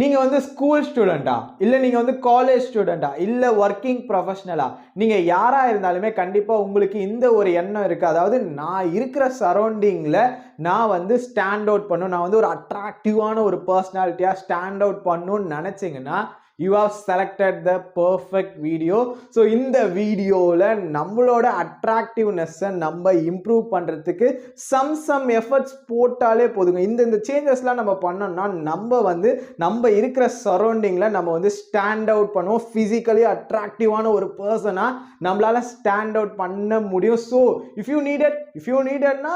நீங்க வந்து ஸ்கூல் ஸ்டூடெண்டா, இல்ல நீங்க வந்து காலேஜ் ஸ்டூடெண்டா, இல்ல வொர்க்கிங் ப்ரொஃபஷனலா, நீங்க யாரா இருந்தாலுமே கண்டிப்பா உங்களுக்கு இந்த ஒரு எண்ணம் இருக்கு. அதாவது நான் இருக்கிற சரவுண்டிங்ல நான் வந்து ஸ்டாண்ட் அவுட் பண்ணணும். நான் வந்து ஒரு அட்ராக்டிவான ஒரு பெர்சனாலிட்டியா ஸ்டாண்ட் அவுட் பண்ணணும்னு நினைச்சீங்கன்னா, you have selected the perfect video. So இந்த வீடியோவில் நம்மளோட அட்ராக்டிவ்னஸை நம்ம இம்ப்ரூவ் பண்ணுறதுக்கு சம் எஃபர்ட்ஸ் போட்டாலே போதுங்க. இந்த சேஞ்சஸ்லாம் நம்ம பண்ணோம்னா நம்ம இருக்கிற சரௌண்டிங்கில் நம்ம வந்து ஸ்டாண்ட் அவுட் பண்ணுவோம். ஃபிசிக்கலி அட்ராக்டிவான ஒரு பர்சனாக நம்மளால ஸ்டாண்ட் அவுட் பண்ண முடியும். ஸோ இஃப் யூ நீடட்னா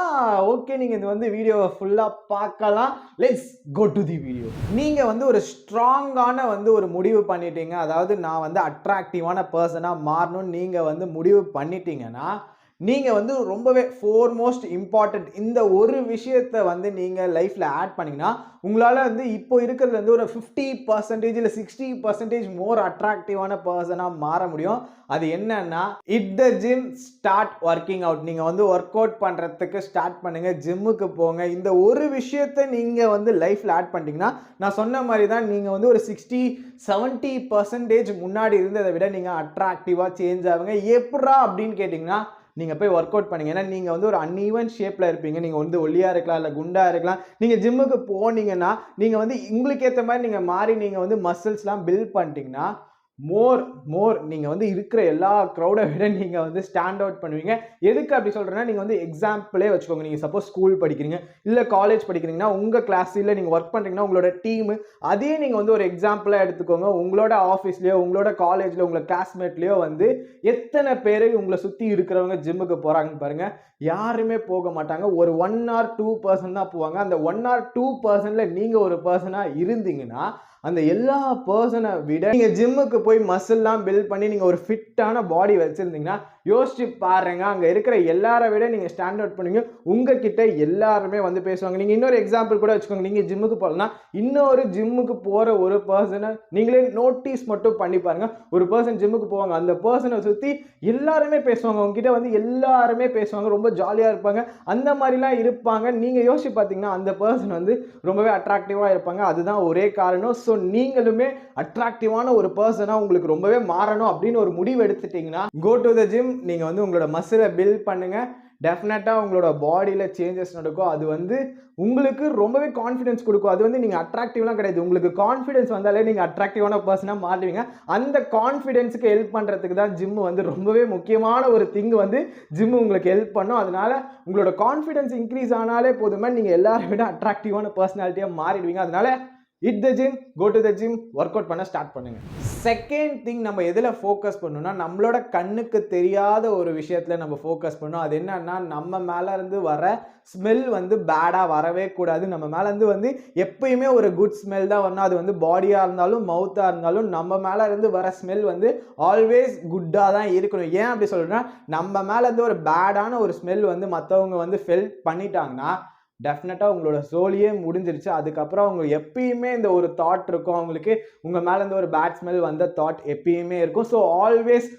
ஓகே, நீங்கள் இது வந்து வீடியோவை ஃபுல்லாக பார்க்கலாம். Let's go to the video. நீங்கள் வந்து ஒரு ஸ்ட்ராங்கான வந்து ஒரு முடிவு பண்ணிட்டீங்க. அதாவது நான் வந்து அட்ராக்டிவான பர்சனாக மாறணும்னு நீங்கள் வந்து முடிவு பண்ணிட்டீங்கன்னா, நீங்கள் வந்து ரொம்பவே ஃபோர்மோஸ்ட் இம்பார்ட்டன்ட் இந்த ஒரு விஷயத்தை வந்து நீங்கள் லைஃப்பில் ஆட் பண்ணிங்கன்னா, உங்களால் வந்து இப்போ இருக்கிறது வந்து ஒரு 50% இல்லை 60% மோர் அட்ராக்டிவான பர்சனாக மாற முடியும். அது என்னன்னா, hit the gym, start working out. நீங்கள் வந்து ஒர்க் அவுட் பண்ணுறதுக்கு ஸ்டார்ட் பண்ணுங்கள், ஜிம்முக்கு போங்க. இந்த ஒரு விஷயத்தை நீங்கள் வந்து லைஃப்பில் ஆட் பண்ணிட்டீங்கன்னா, நான் சொன்ன மாதிரி தான் நீங்கள் வந்து ஒரு 60-70% முன்னாடி இருந்ததை விட நீங்கள் அட்ராக்டிவாக சேஞ்ச் ஆகுங்க. எப்படா அப்படின்னு கேட்டிங்கன்னா, நீங்கள் போய் ஒர்க் அவுட் பண்ணுங்க. ஏன்னா நீங்கள் வந்து ஒரு அன்ஈவன் ஷேப்பில் இருப்பீங்க. நீங்கள் வந்து ஒல்லியாக இருக்கலாம், இல்லை குண்டாக இருக்கலாம். நீங்கள் ஜிம்முக்கு போனீங்கன்னா நீங்கள் வந்து உங்களுக்கு ஏற்ற மாதிரி நீங்கள் மாறி நீங்கள் வந்து மசில்ஸ்லாம் பில்ட் பண்ணிட்டீங்கன்னா, மோர் நீங்கள் வந்து இருக்கிற எல்லா க்ரௌடை விட நீங்கள் வந்து ஸ்டாண்ட் அவுட் பண்ணுவீங்க. எதுக்கு அப்படி சொல்கிறேன்னா, நீங்கள் வந்து எக்ஸாம்பிளே வச்சுக்கோங்க. நீங்கள் சப்போஸ் ஸ்கூல் படிக்கிறீங்க, இல்லை காலேஜ் படிக்கிறீங்கன்னா, உங்கள் கிளாஸில் நீங்கள் ஒர்க் பண்ணுறீங்கன்னா, உங்களோட டீமு அதே நீங்கள் வந்து ஒரு எக்ஸாம்பிளாக எடுத்துக்கோங்க. உங்களோட ஆஃபீஸ்லேயோ, உங்களோட காலேஜில், உங்களோட கிளாஸ்மேட்லேயோ வந்து எத்தனை பேர் உங்களை சுற்றி இருக்கிறவங்க ஜிம்முக்கு போகிறாங்கன்னு பாருங்கள். யாருமே போக மாட்டாங்க. ஒரு 1 or 2% தான் போவாங்க. அந்த 1 or 2%ல நீங்கள் ஒரு பர்சனாக இருந்தீங்கன்னா, அந்த எல்லா பர்சனை விட நீங்கள் ஜிம்முக்கு போய் மசில்லாம் பில்ட் பண்ணி நீங்கள் ஒரு ஃபிட்டான பாடி வச்சுருந்தீங்கன்னா, யோசிச்சு பாருங்க, அங்கே இருக்கிற எல்லாரை விட நீங்கள் ஸ்டாண்ட் அவுட் பண்ணுவீங்க. உங்ககிட்ட எல்லாருமே வந்து பேசுவாங்க. நீங்கள் இன்னொரு எக்ஸாம்பிள் கூட வச்சுக்கோங்க. நீங்கள் ஜிம்முக்கு போகலன்னா, இன்னொரு ஜிம்முக்கு போகிற ஒரு பர்சனை நீங்களே நோட்டீஸ் மட்டும் பண்ணி பாருங்க. ஒரு பர்சன் ஜிம்முக்கு போவாங்க, அந்த பர்சனை சுற்றி எல்லாருமே பேசுவாங்க. உங்ககிட்ட வந்து எல்லாருமே பேசுவாங்க, ரொம்ப ஜாலியாக இருப்பாங்க, அந்த மாதிரிலாம் இருப்பாங்க. நீங்கள் யோசிச்சு பார்த்தீங்கன்னா, அந்த பர்சன் வந்து ரொம்பவே அட்ராக்டிவாக இருப்பாங்க. அதுதான் ஒரே காரணம். ஸோ நீங்களுமே அட்ராக்டிவான ஒரு பர்சனாக உங்களுக்கு ரொம்பவே மாறணும் அப்படின்னு ஒரு முடிவு எடுத்துட்டீங்கன்னா, கோ டு த ஜிம். நீங்கள் வந்து உங்களோட மசிலை பில்ட் பண்ணுங்கள். டெஃபினட்டாக உங்களோட பாடியில் சேஞ்சஸ் நடக்கும். அது வந்து உங்களுக்கு ரொம்பவே கான்ஃபிடன்ஸ் கொடுக்கும். அது வந்து நீங்கள் அட்ராக்டிவ்லாம் கிடையாது. உங்களுக்கு கான்ஃபிடன்ஸ் வந்தாலே நீங்கள் அட்ராக்டிவான பர்சனாக மாறுவீங்க. அந்த கான்ஃபிடென்ஸுக்கு ஹெல்ப் பண்ணுறதுக்கு தான் ஜிம் வந்து ரொம்பவே முக்கியமான ஒரு திங் வந்து ஜிம் உங்களுக்கு ஹெல்ப் பண்ணும். அதனால உங்களோட கான்ஃபிடன்ஸ் இன்க்ரீஸ் ஆனாலே போதுமே, நீங்கள் எல்லாரை விட அட்ராக்டிவான பர்சனாலிட்டியாக மாறிடுவீங்க. அதனால hit the gym, go to the gym, work out பண்ண ஸ்டார்ட் பண்ணுங்க. செகண்ட் திங், நம்ம எதில் ஃபோக்கஸ் பண்ணணும்னா, நம்மளோட கண்ணுக்கு தெரியாத ஒரு விஷயத்தில் நம்ம ஃபோக்கஸ் பண்ணணும். அது என்னன்னா, நம்ம மேலே இருந்து வர ஸ்மெல் வந்து பேடாக வரவே கூடாது. நம்ம மேலேருந்து வந்து எப்பயுமே ஒரு குட் ஸ்மெல் தான் வரணும். அது வந்து பாடியாக இருந்தாலும் மவுத்தாக இருந்தாலும் நம்ம மேலே இருந்து வர ஸ்மெல் வந்து ஆல்வேஸ் குட்டாக தான் இருக்கணும். ஏன் அப்படி சொல்கிறேன்னா, நம்ம மேலேருந்து ஒரு பேடான ஒரு ஸ்மெல் வந்து மற்றவங்க வந்து ஃபெல் பண்ணிட்டாங்கன்னா, டெஃபினட்டாக உங்களோட சோலியே முடிஞ்சிருச்சு. அதுக்கப்புறம் அவங்க எப்பயுமே இந்த ஒரு தாட் இருக்கும் அவங்களுக்கு, உங்கள் மேலேருந்து ஒரு பேட் ஸ்மெல் வந்த தாட் எப்பயுமே இருக்கும். ஸோ ஆல்வேஸ்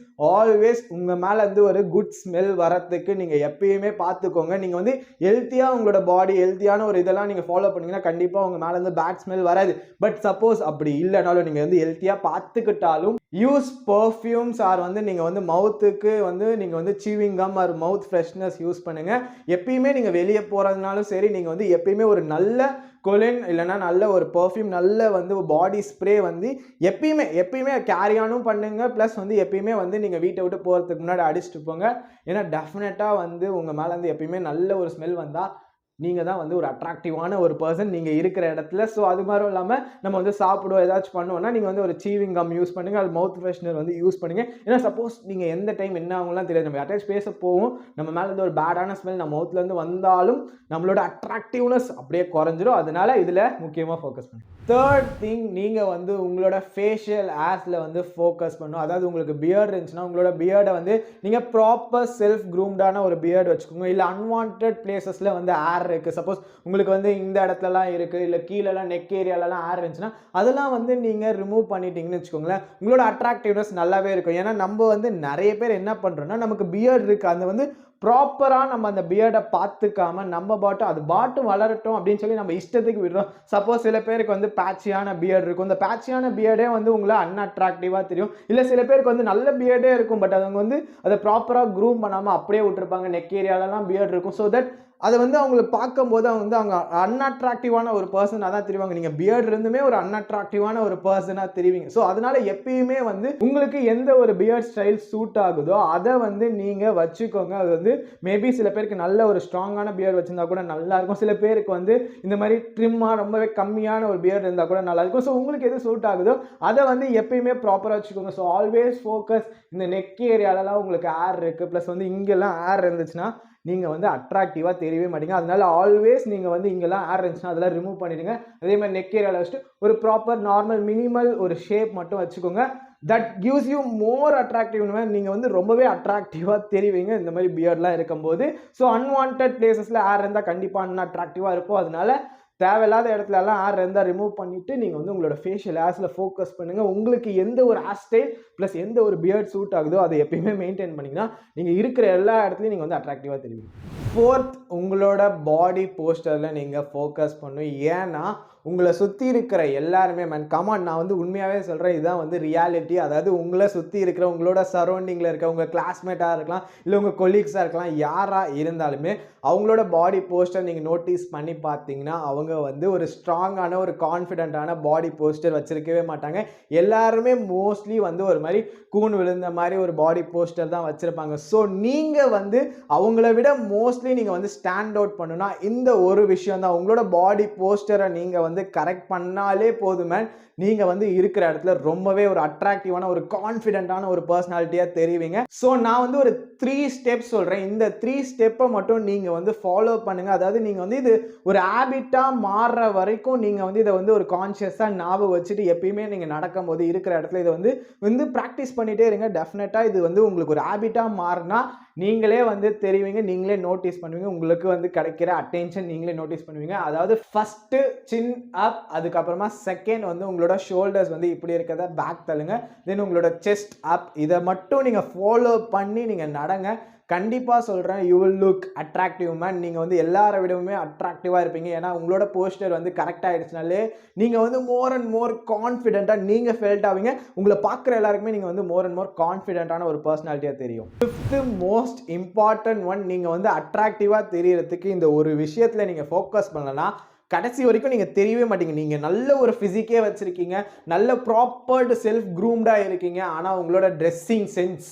உங்கள் மேலேருந்து ஒரு குட் ஸ்மெல் வரத்துக்கு நீங்கள் எப்பயுமே பார்த்துக்கோங்க. நீங்கள் வந்து ஹெல்த்தியாக உங்களோட பாடி ஹெல்த்தியான ஒரு இதெல்லாம் நீங்கள் ஃபாலோ பண்ணிங்கன்னா கண்டிப்பாக உங்கள் மேலேருந்து பேட் ஸ்மெல் வராது. பட் சப்போஸ் அப்படி இல்லைனாலும் நீங்கள் வந்து ஹெல்த்தியாக பார்த்துக்கிட்டாலும் யூஸ் பர்ஃப்யூம்ஸ் ஆர் வந்து நீங்கள் வந்து மவுத்துக்கு வந்து நீங்கள் வந்து சீவிங் கம் ஆர் மவுத் ஃப்ரெஷ்னஸ் யூஸ் பண்ணுங்கள். எப்பயுமே நீங்கள் வெளியே போகிறதுனாலும் சரி, நீங்கள் வந்து எப்பயுமே ஒரு நல்ல கொலின் இல்லைனா நல்ல ஒரு பர்ஃப்யூம், நல்ல வந்து பாடி ஸ்ப்ரே வந்து எப்பயுமே கேரியானும் பண்ணுங்க. ப்ளஸ் வந்து எப்பயுமே வந்து நீங்கள் வீட்டை விட்டு போகிறதுக்கு முன்னாடி அடிச்சுட்டு போங்க. ஏன்னா டெஃபினட்டாக வந்து உங்கள் மேலே வந்து எப்பயுமே நல்ல ஒரு ஸ்மெல் வந்தால் நீங்கள் தான் வந்து ஒரு அட்ராக்டிவான ஒரு பர்சன் நீங்கள் இருக்கிற இடத்துல. ஸோ அது மாதிரி இல்லாமல் நம்ம வந்து சாப்பிடுவோம் ஏதாச்சும் பண்ணுவோம்னா நீங்கள் வந்து ஒரு சீவிங் கம் யூஸ் பண்ணுங்கள், அது மவுத் ஃப்ரெஷ்னர் வந்து யூஸ் பண்ணுங்கள். ஏன்னா சப்போஸ் நீங்கள் எந்த டைம் என்ன ஆகும்லாம் தெரியாது. நம்ம யார்ட்டாச்சும் பேச போவோம், நம்ம மேலே இருந்து ஒரு பேடான ஸ்மெல் நம்ம மவுத்லேருந்து வந்தாலும் நம்மளோட அட்ராக்டிவ்னஸ் அப்படியே குறைஞ்சிரும். அதனால இதில் முக்கியமாக ஃபோக்கஸ் பண்ணுங்கள். தேர்ட் திங், நீங்கள் வந்து உங்களோட ஃபேஷியல் ஹேர்ஸில் வந்து ஃபோக்கஸ் பண்ணணும். அதாவது உங்களுக்கு பியர்டு இருந்துச்சுன்னா உங்களோட பியர்டை வந்து நீங்கள் ப்ராப்பர் செல்ஃப் க்ரூம்டான ஒரு பியர்டு வச்சுக்கோங்க. இல்லை அன்வான்ட் பிளேசஸில் வந்து ஹேர் இருக்குது, சப்போஸ் உங்களுக்கு வந்து இந்த இடத்துலலாம் இருக்குது, இல்லை கீழெல்லாம் நெக் ஏரியாலலாம் ஹேர் இருந்துச்சுன்னா அதெல்லாம் வந்து நீங்கள் ரிமூவ் பண்ணிட்டீங்கன்னு வச்சுக்கோங்களேன், உங்களோட அட்ராக்டிவ்னஸ் நல்லாவே இருக்கும். ஏன்னா நம்ம வந்து நிறைய பேர் என்ன பண்ணுறோன்னா, நமக்கு பியர்டு இருக்குது, அந்த வந்து ப்ராப்பராக நம்ம அந்த பியர்டை பார்த்துக்காம நம்ம அது பாட்டும் வளரட்டும் அப்படின்னு சொல்லி நம்ம இஷ்டத்துக்கு விடுறோம். சப்போஸ் சில பேருக்கு வந்து பேட்சியான பியர்டு இருக்கும், இந்த பேட்சியான பியர்டே வந்து உங்களை அன்அட்ராக்டிவாக தெரியும். இல்லை சில பேருக்கு வந்து நல்ல பியர்டே இருக்கும், பட் அவங்க வந்து அதை ப்ராப்பராக க்ரூம் பண்ணாமல் அப்படியே விட்டுருப்பாங்க. நெக் ஏரியாலலாம் பியர்டு இருக்கும். ஸோ தட் அதை வந்து அவங்களுக்கு பார்க்கும்போது அவங்க அன்அட்ராக்டிவான ஒரு பர்சனாக தான் தெரிவாங்க. நீங்கள் பியர்டு இருந்துமே ஒரு அன்அட்ராக்டிவான ஒரு பர்சனாக தெரிவிங்க. ஸோ அதனால எப்பயுமே வந்து உங்களுக்கு எந்த ஒரு பியர்ட் ஸ்டைல் சூட் ஆகுதோ அதை வந்து நீங்கள் வச்சுக்கோங்க. அது வந்து மேபி சில பேருக்கு நல்ல ஒரு ஸ்ட்ராங்கான பியர்டு வச்சிருந்தா கூட நல்லா இருக்கும். சில பேருக்கு வந்து இந்த மாதிரி ட்ரிம்மாக ரொம்பவே கம்மியான ஒரு பியர்டு இருந்தால் கூட நல்லா இருக்கும். ஸோ உங்களுக்கு எது சூட் ஆகுதோ அதை வந்து எப்பயுமே ப்ராப்பராக வச்சுக்கோங்க. ஸோ ஆல்வேஸ் ஃபோக்கஸ் இந்த நெக் ஏரியாலலாம் உங்களுக்கு ஏர் இருக்குது, ப்ளஸ் வந்து இங்கெல்லாம் ஏர் இருந்துச்சுன்னா நீங்கள் வந்து அட்ராக்டிவாக தெரியவே மாட்டீங்க. அதனால ஆல்வேஸ் நீங்கள் வந்து இங்கெல்லாம் ஏர் இருந்துச்சுன்னா அதெல்லாம் ரிமூவ் பண்ணிடுங்க. அதே மாதிரி நெக் ஏரியாவில் வச்சுட்டு ஒரு ப்ராப்பர் நார்மல் மினிமல் ஒரு ஷேப் மட்டும் வச்சுக்கோங்க. That gives you more attractive. நீங்கள் வந்து ரொம்பவே அட்ராக்டிவாக தெரிவிங்க இந்த மாதிரி பியர்ட்லாம் இருக்கும்போது. ஸோ அன்வான்ட் பிளேசஸில் ஏர் இருந்தால் கண்டிப்பாக அன்அட்ராக்டிவாக இருக்கும். அதனால தேவையில்லாத இடத்துல எல்லாம் ஏர் இருந்தால் ரிமூவ் பண்ணிவிட்டு நீங்கள் வந்து உங்களோட ஃபேஷியல் ஹேர்ஸில் ஃபோக்கஸ் பண்ணுங்கள். உங்களுக்கு எந்த ஒரு ஹேர் ஸ்டைல் ப்ளஸ் எந்த ஒரு பியர்ட் சூட் ஆகுதோ அதை எப்பயுமே மெயின்டைன் பண்ணிங்கன்னா நீங்கள் இருக்கிற எல்லா இடத்துலையும் நீங்கள் வந்து அட்ராக்டிவாக தெரியும். ஃபோர்த், உங்களோட பாடி போஸ்டரில் நீங்கள் ஃபோக்கஸ் பண்ணணும். ஏன்னா உங்களை சுற்றி இருக்கிற எல்லாருமே கமான், நான் வந்து உண்மையாகவே சொல்கிறேன், இதுதான் வந்து ரியாலிட்டி. அதாவது உங்களை சுற்றி இருக்கிற உங்களோட சரௌண்டிங்கில் இருக்க உங்கள் கிளாஸ்மேட்டாக இருக்கலாம், இல்லை உங்கள் கொலீக்ஸாக இருக்கலாம், யாராக இருந்தாலுமே அவங்களோட பாடி போஸ்டர் நீங்கள் நோட்டீஸ் பண்ணி பார்த்தீங்கன்னா அவங்க வந்து ஒரு ஸ்ட்ராங்கான ஒரு கான்ஃபிடென்ட்டான பாடி போஸ்டர் வச்சுருக்கவே மாட்டாங்க. எல்லாருமே மோஸ்ட்லி வந்து ஒரு மாதிரி கூன் விழுந்த மாதிரி ஒரு பாடி போஸ்டர் தான் வச்சுருப்பாங்க. ஸோ நீங்கள் வந்து அவங்கள விட மோஸ்ட்லி நீங்கள் வந்து ஸ்டாண்ட் அவுட் பண்ணுன்னா இந்த ஒரு விஷயம் தான். உங்களோட பாடி போஸ்டரை நீங்கள் வந்து கரெக்ட் பண்ணாலே போதுமே, நீங்கள் வந்து இருக்கிற இடத்துல ரொம்பவே ஒரு அட்ராக்டிவான ஒரு கான்ஃபிடென்ட்டான ஒரு பர்சனாலிட்டியாக தெரிவிங்க. ஸோ நான் வந்து ஒரு 3 ஸ்டெப்ஸ் சொல்கிறேன். இந்த 3 ஸ்டெப்பை மட்டும் நீங்கள் வந்து ஃபாலோ பண்ணுங்கள். அதாவது நீங்கள் வந்து இது ஒரு ஹேபிட்டாக மாறுற வரைக்கும் நீங்கள் வந்து இதை வந்து ஒரு கான்ஷியஸாக ஞாபகம் வச்சுட்டு எப்பயுமே நீங்கள் நடக்கும்போது இருக்கிற இடத்துல இதை வந்து ப்ராக்டிஸ் பண்ணிகிட்டே இருங்க. டெஃபினட்டாக இது வந்து உங்களுக்கு ஒரு ஹேபிட்டாக மாறினா நீங்களே வந்து தெரிவிங்க, நீங்களே நோட்டீஸ் பண்ணுவீங்க, உங்களுக்கு வந்து கிடைக்கிற அட்டென்ஷன் நீங்களே நோட்டீஸ் பண்ணுவீங்க. அதாவது ஃபஸ்ட்டு சின் அப், அதுக்கப்புறமா செகண்ட் வந்து உங்களோட ஷோல்டர்ஸ் வந்து இப்படி இருக்கிறத பேக் தள்ளுங்க, தென் உங்களோட செஸ்ட் அப். இதை மட்டும் நீங்கள் ஃபாலோ பண்ணி நீங்கள் நடங்க. கண்டிப்பாக சொல்கிறேன், you will look attractive man. நீங்கள் வந்து எல்லாரை விடவுமே அட்ராக்டிவாக இருப்பீங்க. ஏன்னா உங்களோட போஸ்டர் வந்து கரெக்டாக ஆகிடுச்சுனாலே நீங்கள் வந்து மோர் அண்ட் மோர் கான்ஃபிடென்ட்டாக நீங்கள் ஃபெல்ட் ஆவீங்க. உங்களை பார்க்குற எல்லாருக்குமே நீங்கள் வந்து மோர் அண்ட் மோர் கான்ஃபிடென்ட்டான ஒரு பர்சனாலிட்டியாக தெரியும். ஃபிஃப்த்து மோஸ்ட் இம்பார்ட்டன்ட் ஒன், நீங்கள் வந்து அட்ராக்டிவாக தெரியறதுக்கு இந்த ஒரு விஷயத்தில் நீங்கள் ஃபோக்கஸ் பண்ணலாம். கடைசி வரைக்கும் நீங்கள் தெரியவே மாட்டீங்க. நீங்கள் நல்ல ஒரு ஃபிசிக்கே வச்சுருக்கீங்க, நல்ல ப்ராப்பர்டு செல்ஃப் க்ரூம்டாக இருக்கீங்க, ஆனால் உங்களோட ட்ரெஸ்ஸிங் சென்ஸ்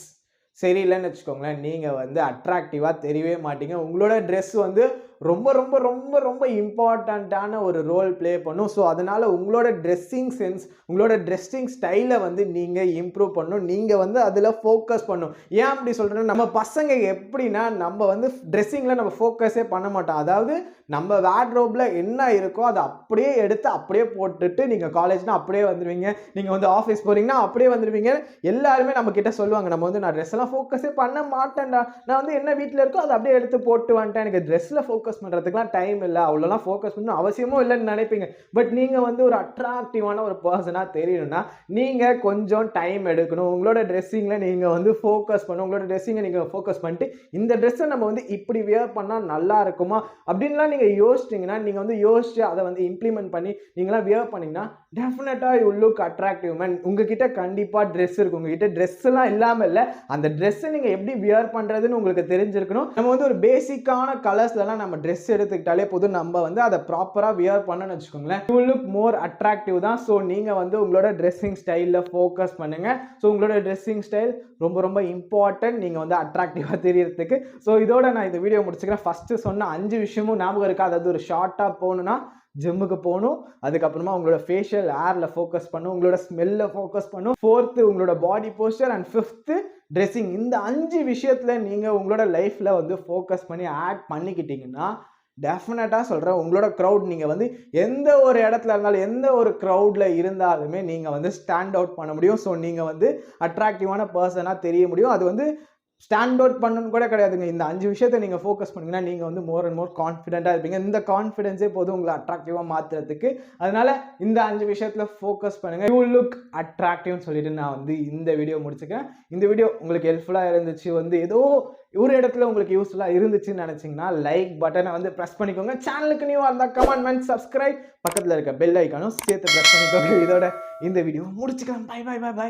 சரியில்லைன்னு வச்சுக்கோங்களேன், நீங்கள் வந்து அட்ராக்டிவாக தெரியவே மாட்டீங்க. உங்களோட ட்ரெஸ் வந்து ரொம்ப ரொம்ப ரொம்ப ரொம்ப இம்பார்ட்டண்ட்டான ஒரு ரோல் ப்ளே பண்ணும். ஸோ அதனால் உங்களோட ட்ரெஸ்ஸிங் சென்ஸ், உங்களோட ட்ரெஸ்ஸிங் ஸ்டைலை வந்து நீங்கள் இம்ப்ரூவ் பண்ணணும். நீங்கள் வந்து அதில் ஃபோக்கஸ் பண்ணணும். ஏன் அப்படி சொல்கிறேன்னா, நம்ம பசங்க எப்படின்னா நம்ம வந்து ட்ரெஸ்ஸிங்கில் நம்ம ஃபோக்கஸே பண்ண மாட்டோம். அதாவது நம்ம வேர்ட்ரோப்பில் என்ன இருக்கோ அதை அப்படியே எடுத்து அப்படியே போட்டுட்டு நீங்கள் காலேஜ்னால் அப்படியே வந்துடுவீங்க, நீங்கள் வந்து ஆஃபீஸ் போகிறீங்கன்னா அப்படியே வந்துடுவீங்க. எல்லாருமே நம்ம கிட்ட சொல்லுவாங்க, நம்ம வந்து நான் ட்ரெஸ்ஸெல்லாம் ஃபோக்கஸே பண்ண மாட்டேன்டா, நான் வந்து என்ன வீட்டில் இருக்கோ அதை அப்படியே எடுத்து போட்டு வந்துட்டேன், எனக்கு ட்ரெஸ்ஸில் ஃபோக்கஸ் பண்ணுறதுக்குலாம் டைம் இல்லை, அவ்வளோலாம் ஃபோக்கஸ் பண்ணணும் அவசியமும் இல்லைன்னு நினைப்பீங்க. பட் நீங்கள் வந்து ஒரு அட்ராக்டிவான ஒரு பர்சனாக தெரியணும்னா நீங்கள் கொஞ்சம் டைம் எடுக்கணும். உங்களோட ட்ரெஸ்ஸிங்கில் நீங்கள் வந்து ஃபோக்கஸ் பண்ணணும். உங்களோட ட்ரெஸ்ஸிங்கை நீங்கள் ஃபோக்கஸ் பண்ணிட்டு இந்த ட்ரெஸ்ஸை நம்ம வந்து இப்படி வியர் பண்ணால் நல்லா இருக்குமா அப்படின்லாம் நீங்கள் யோசிச்சிங்கன்னா, நீங்கள் வந்து யோசிச்சு அதை வந்து இம்ப்ளிமெண்ட் பண்ணி நீங்களாம் வியர் பண்ணிங்கன்னா டெஃபினட்டாக யூ லுக் அட்ராக்டிவ் மேன். உங்ககிட்ட கண்டிப்பாக ட்ரெஸ் இருக்கும். உங்ககிட்ட ட்ரெஸ்ஸெல்லாம் இல்லாமல் இல்லை, அந்த ட்ரெஸ்ஸை நீங்கள் எப்படி வியர் பண்ணுறதுன்னு உங்களுக்கு தெரிஞ்சிருக்கணும். நம்ம வந்து ஒரு பேசிக்கான கலர்ஸ்லாம் நம்ம ட்ரெஸ் எடுத்துக்கிட்டாலே போதும், நம்ம வந்து அதை ப்ராப்பராக வியர் பண்ணணும்னு வச்சுக்கோங்களேன், யூ லுக் மோர் அட்ராக்டிவ் தான். ஸோ நீங்கள் வந்து உங்களோட ட்ரெஸ்ஸிங் ஸ்டைலில் ஃபோக்கஸ் பண்ணுங்கள். ஸோ உங்களோட ட்ரெஸ்ஸிங் ஸ்டைல் ரொம்ப ரொம்ப இம்பார்ட்டன்ட் நீங்கள் வந்து அட்ராக்டிவாக தெரியறதுக்கு. ஸோ இதோட நான் இந்த வீடியோ முடிச்சுக்கிறேன். ஃபஸ்ட்டு சொன்ன 5 விஷயமும் ஞாபகம் இருக்கா? அதாவது ஒரு ஷார்ட்டாக போகணுன்னா ஜிம்முக்கு போகணும், அதுக்கப்புறமா உங்களோட ஃபேஷியல் ஹேரில் ஃபோக்கஸ் பண்ணணும், உங்களோட ஸ்மெல்லில் ஃபோக்கஸ் பண்ணணும், 4th உங்களோட பாடி போஸ்டர், அண்ட் 5th ட்ரெஸ்ஸிங். இந்த 5 விஷயத்தில் நீங்கள் உங்களோட லைஃப்பில் வந்து ஃபோக்கஸ் பண்ணி ஆட் பண்ணிக்கிட்டீங்கன்னா டெஃபினட்டாக சொல்கிறேன், உங்களோட க்ரௌட், நீங்கள் வந்து எந்த ஒரு இடத்துல இருந்தாலும் எந்த ஒரு க்ரௌடில் இருந்தாலுமே நீங்கள் வந்து ஸ்டாண்ட் அவுட் பண்ண முடியும். ஸோ நீங்கள் வந்து அட்ராக்டிவான பர்சனாக தெரிய முடியும். அது வந்து ஸ்டாண்ட் அவுட் பண்ணணும்னு கூட கிடையாதுங்க. இந்த 5 விஷயத்தை நீங்கள் ஃபோக்கஸ் பண்ணீங்கன்னா நீங்கள் வந்து மோர் அண்ட் மோர் கான்ஃபிடென்ட்டாக இருப்பீங்க. இந்த கான்ஃபிடென்ஸே போதும் உங்களை அட்ராக்டிவாக மாற்றுறதுக்கு. அதனால இந்த 5 விஷயத்தில் ஃபோக்கஸ் பண்ணுங்கள். யூ லுக் அட்ராக்டிவ்னு சொல்லிட்டு நான் வந்து இந்த வீடியோ முடிச்சுக்கிறேன். இந்த வீடியோ உங்களுக்கு ஹெல்ப்ஃபுல்லாக இருந்துச்சு, வந்து ஏதோ ஒரு இடத்துல உங்களுக்கு யூஸ்ஃபுல்லாக இருந்துச்சுன்னு நினச்சிங்கன்னா லைக் பட்டனை வந்து ப்ரெஸ் பண்ணிக்கோங்க. சேனலுக்கு நியூவாக இருந்தால் கமெண்ட், சப்ஸ்கிரைப், பக்கத்தில் இருக்க பெல் ஐக்கானும் சேர்த்து ப்ரெஸ் பண்ணிக்கோங்க. இதோட இந்த வீடியோ முடிச்சுக்கலாம். Bye bye bye by.